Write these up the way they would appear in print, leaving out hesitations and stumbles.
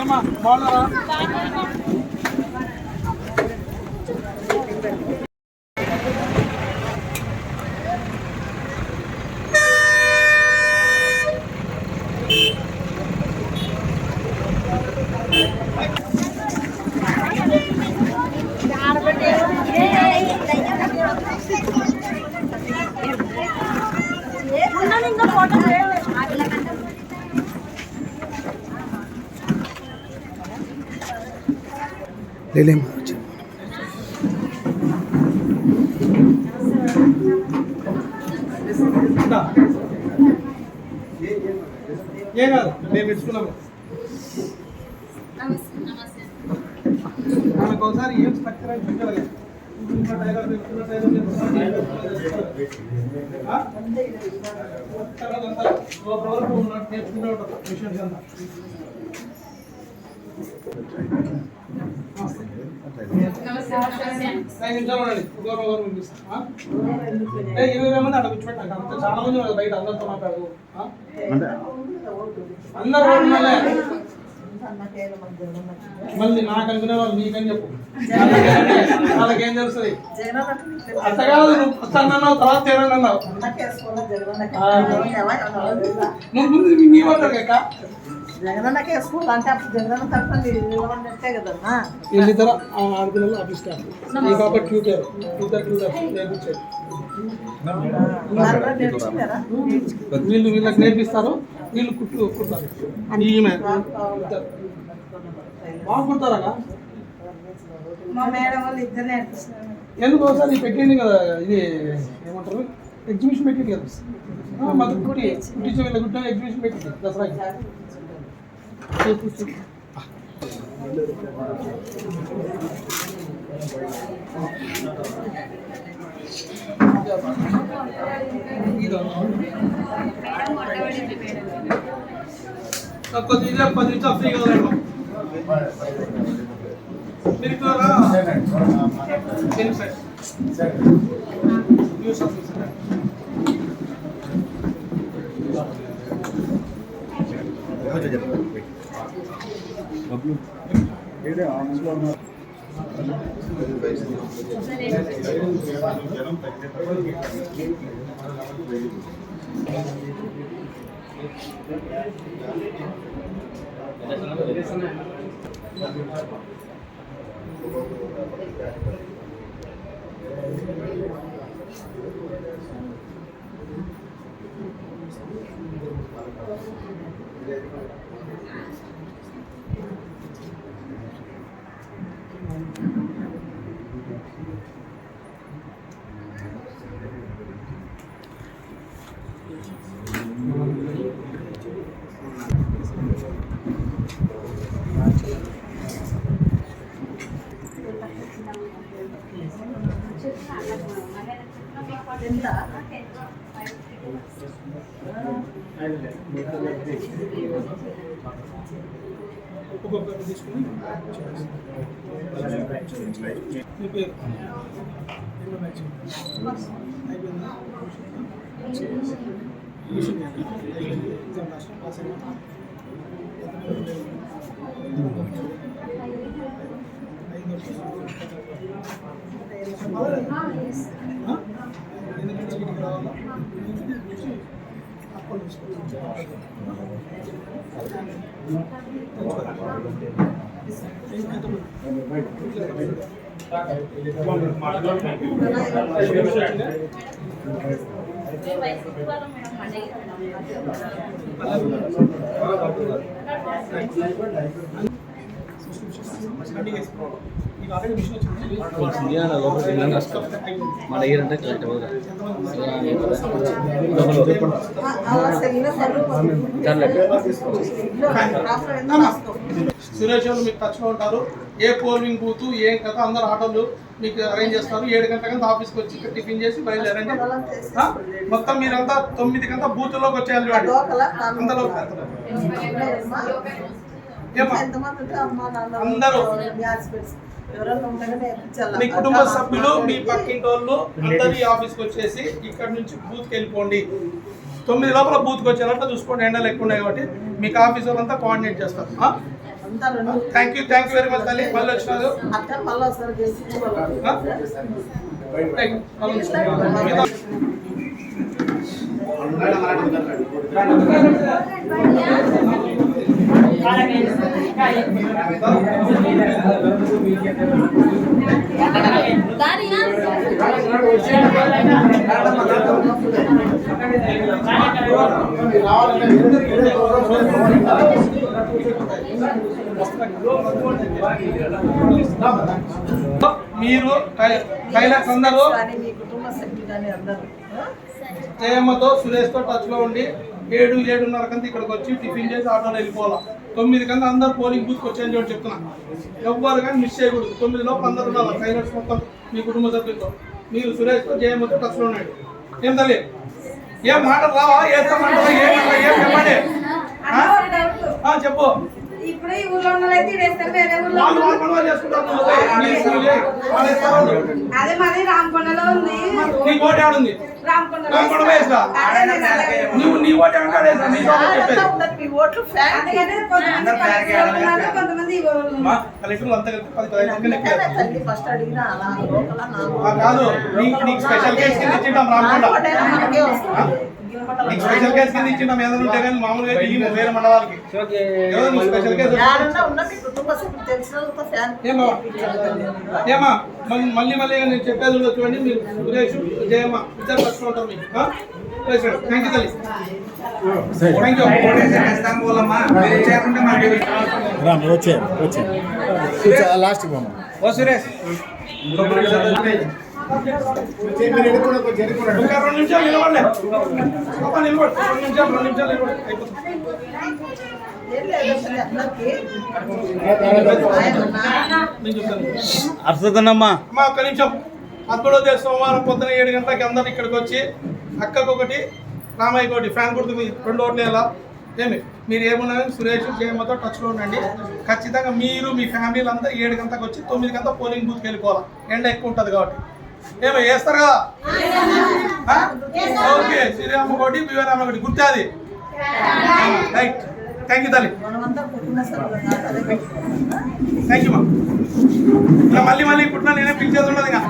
ఏమా బాగున్నారా? లేలేమ్మా ఏం కాదు మేము ఇచ్చుకున్నాము. మనకు ఒకసారి ఏం స్ట్రక్చర్ అని చూడాలి. నేర్చుకుంటూ ఉంటాం మిషన్స్ అంతా. ఇరవై మంది అక్కడ కూర్చోండి. అంత చాలా మంది బయట అందరితో మాట్లాడదు. అందరూ మళ్ళీ నాకు అనుకునే వాళ్ళు నీకని చెప్పు. వాళ్ళకేం తెలుస్తుంది? అంత కాదు, నువ్వు ఫస్ట్ అన్నావు తర్వాత తేడా అన్నావు. నువ్వు ముందు నీవన్నాడు అక్క. జగనన్నకి వేసుకోవాలంటే అప్పుడు జగనన్న తప్పండి కదమ్మా. వీళ్ళిద్దరు ఆడపిల్లలు ఆఫీస్ స్టాఫ్. ఈ పాప ట్యూటర్ నేర్పించారు. వీళ్ళు వీళ్ళకి నేర్పిస్తారు, వీళ్ళు కుడతారు. ఈమె బాగా కుడతారా? మా మేడం వాళ్ళు ఇద్దరు నేర్పిస్తారు. ఎందుకు ఒకసారి పెట్టింది కదా, ఇది ఏమంటారు, ఎగ్జిబిషన్ పెట్టింది కదా. మళ్ళీ కుట్టి వీళ్ళ గుట్ట ఎగ్జిబిషన్ పెట్టింది దసరాకి. కొద్దిగా 10 నిమిషాలు ఫ్రీగా వదలండి. మీరు న్యూస్ ఆఫీసర్ ఒక్కొక్కటి తీసుకుని మన అంటే కరెక్ట్ సురేష్ వాళ్ళు మీకు టచ్లో ఉంటారు. ఏ పోలింగ్ బూత్ ఏం కదా అందరు ఆటోలు మీకు అరేంజ్ చేస్తారు. 7 గంటలకంతా ఆఫీస్కి వచ్చి టిఫిన్ చేసి బయలుదేరండి. మొత్తం మీరంతా 9 కంతా బూత్లోకి వచ్చేయాలి. అందరూ అందరూ మీ కుటుంబ సభ్యులు మీ పక్కింటి వాళ్ళు అందరి ఆఫీస్కి వచ్చేసి ఇక్కడ నుంచి బూత్కి వెళ్ళిపోండి. 9 లోపల బూత్కి వచ్చేటట్టు చూసుకోండి. ఎండలు ఎక్కువ ఉన్నాయి కాబట్టి మీకు ఆఫీస్ వాళ్ళంతా కోఆర్డినేట్ చేస్తారు. థ్యాంక్ యూ వెరీ మచ్ తల్లి. మళ్ళీ వచ్చినారు. మీరు కైలాస్ అందరూ జయమ్మతో సురేష్తో టచ్లో ఉండి 7-7:30 కంతా ఇక్కడికి వచ్చి టిఫిన్ చేసి ఆటోలో వెళ్ళిపోవాలా. 9 కంతా అందరు పోలింగ్ బూత్కి వచ్చేయని చెప్పి చెప్తున్నా. ఎవ్వరు కానీ మిస్ చేయకూడదు. 9 అందరూ ఉండాలి కైలాస్ మొత్తం మీ కుటుంబ సభ్యులతో. మీరు సురేష్తో జయమ్మతో టచ్లో ఉన్నాడు. ఏం తల్లి ఏం మాటలు రావా? ఏమంటారా? ఏం చెప్పండి. చెప్పు. ఇప్పుడు ఈ ఊర్లో ఉన్నోళ్ళైతే వేస్తారు, వేరే ఊర్లో అదే మాది రామకొండలో ఉంది. నీ ఓటు ఆడుంది రామకొండ వేస్తా. నువ్వు నీ ఓటు అంటాడు. కొంతమంది కాదు నీకు స్పెషల్ కేసు కింద ఇచ్చింటాం రామకొండ. నీకు స్పెషల్ కేసు కింద ఇచ్చింటాం ఏదైనా ఉంటే కానీ మామూలుగా దిగి వేరే మండలాలకి స్పెషల్ కేసు. ఏమా మళ్ళీ నేను చెప్పేది కూడా చూడండి. మీరు సురేష్ జయమ్మ ఇద్దరు ఫస్ట్ ఉంటారు మీకు. థ్యాంక్ యూ తల్లి. Thank you. లాస్ట్ ఓ సురేష్ ఇంకా 2 నిమిషాలు నిలబడలే. నిలబడు 2 నిమిషాలు నిలబడు. అర్థదన్నమ్మా అమ్మా ఒక్క నిమిషం. 13వ సోమవారం పొద్దున 7 గంటలకి అందరు ఇక్కడికి వచ్చి అక్కకు ఒకటి రామయ్యకి ఒకటి ఫ్యాన్ గుర్తు 2 ఓట్లు వేయాలా. ఏమి మీరు ఏమున్నా సురేష్ జయమ్మతో టచ్లో ఉండండి. ఖచ్చితంగా మీరు మీ ఫ్యామిలీలు అంతా 7 గంటలకు వచ్చి 9 గంటల పోలింగ్ బూత్కి వెళ్ళిపోవాలి. ఎండ ఎక్కువ ఉంటుంది కాబట్టి. ఏమో వేస్తారు కదా? ఓకే. శ్రీరామ ఒకటి బివరామ ఒకటి గుర్తుంది. రైట్. థ్యాంక్ యూ తల్లి. థ్యాంక్ యూ మా. మళ్ళీ పుట్టిన నేనే పిలిచేది ఉండదు. ఇంకా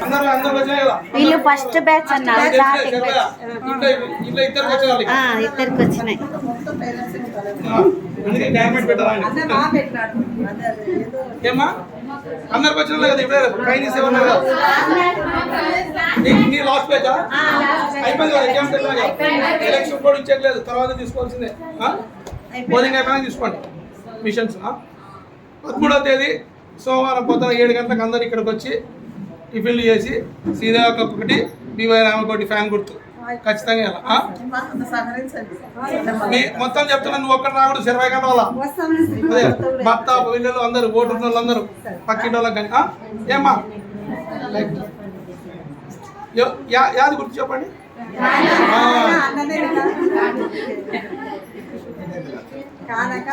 అందరూ వచ్చినాయి కదా. వీళ్ళు ఫస్ట్ బ్యాచ్ అన్నారు. ఇంట్లో ఇద్దరికి వచ్చేవాళ్ళు. ఇద్దరికి వచ్చినాయి. అందుకే డాక్యుమెంట్ పెట్టాలండి. ఏమా అందరికి వచ్చిన కదా. ఇప్పుడే ట్రైనింగ్స్ ఏమన్నారు కదా. నీ లాస్ట్ పేజా అయిపోయింది కదా. ఎగ్జామ్స్ ఎలక్షన్ కూడా ఇచ్చేయట్లేదు. తర్వాత తీసుకోవాల్సిందే. పోలింగ్ అయిపోయినా తీసుకోండి మిషన్స్. 13వ తేదీ సోమవారం పొద్దున 7 గంటలకు అందరు ఇక్కడికి వచ్చి టిఫిన్లు చేసి శ్రీదేవకి ఒకటి బీవై రామకి ఒకటి ఫ్యాన్ గుర్తు ఖచ్చితంగా ఇలా మొత్తం చెప్తున్నా. నువ్వు ఒక్కటి రాకూడదు. 20 గంటల వల్ల అదే భర్త పిల్లలు అందరూ ఓటు వాళ్ళందరూ పక్కింటి వాళ్ళకి కానీ. ఏమ్మా యాది గుర్తు చెప్పండి.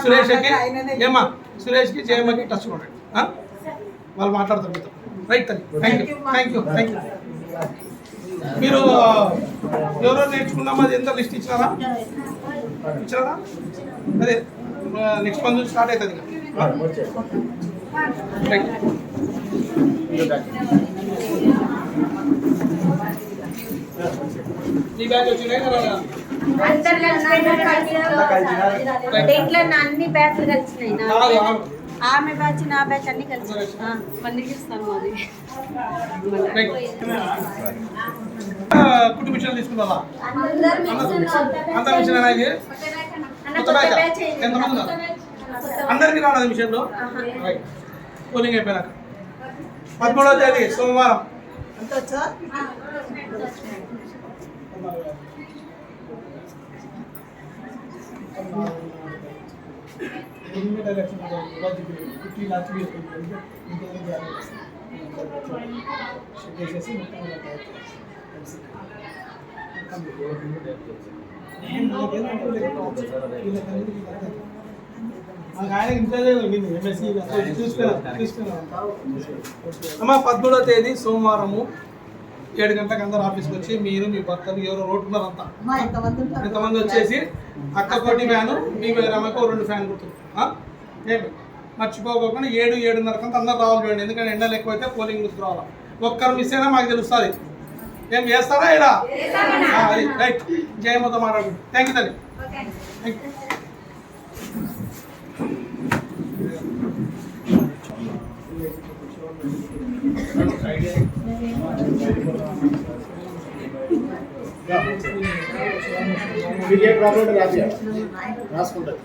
సురేష్కి ఏమ్మా సురేష్కి జయమ్మకి టచ్ చూడండి. వాళ్ళు మాట్లాడతారు మీతో. రైట్ తల్లి. Thank you. మీరు ఎవరో నేర్చుకున్నామా? అది ఎంత లిస్ట్ ఇచ్చినారా? అదే నెక్స్ట్ మంత్ నుంచి స్టార్ట్ అవుతుంది. రైట్. ఈ బ్యాచ్ వచ్చినాయి కదా. దీంట్లో అన్ని బ్యాచ్లు కలిసినాయి. ఆమె బ్యాచ్ నా బ్యాచ్ అన్ని కలిసి మళ్ళీ ఇస్తాను. మాది కుటుంబ మిషన్ తీసుకుందా? అంత మిషన్ అనేది కొత్త బ్యాచ్ ఎంతమంది అందరికీ రావాలి మిషన్లో. పోలింగ్ అయిపోయినాక 13వ తేదీ సోమవారం అమ్మా 13వ తేదీ సోమవారము 7 గంటలకు అందరు ఆఫీస్కి వచ్చి మీరు మీ భర్తలు ఎవరో రోడ్డు ఉన్నారంతా ఎంతమంది వచ్చేసి అక్క కోటి ఫ్యాను మీ రామకు 2 ఫ్యాన్ గుర్తు ఏమి మర్చిపోకుండా 7-7:30 కంతా అందరు రావాలి చూడండి, ఎందుకంటే ఎండలు ఎక్కువైతే పోలింగ్ బూత్ రావాలి. ఒక్కరు మిస్ అయినా మాకు తెలుస్తుంది. ఏం చేస్తారా ఇలా అది రైట్. జయమ్మతో మాట్లాడుకుంటాం. థ్యాంక్ యూ తల్లి. Thank you. మీకు ఏ ప్రాబ్లం ఉంటే రాసుకుంటారు.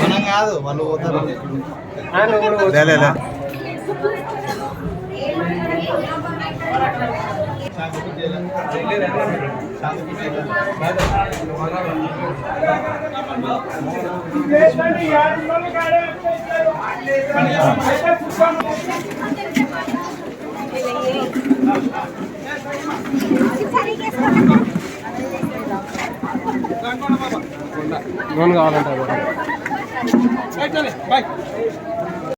మనం కాదు వాళ్ళు పోతారు. లోన్ కావాలంటారు. బాయ్.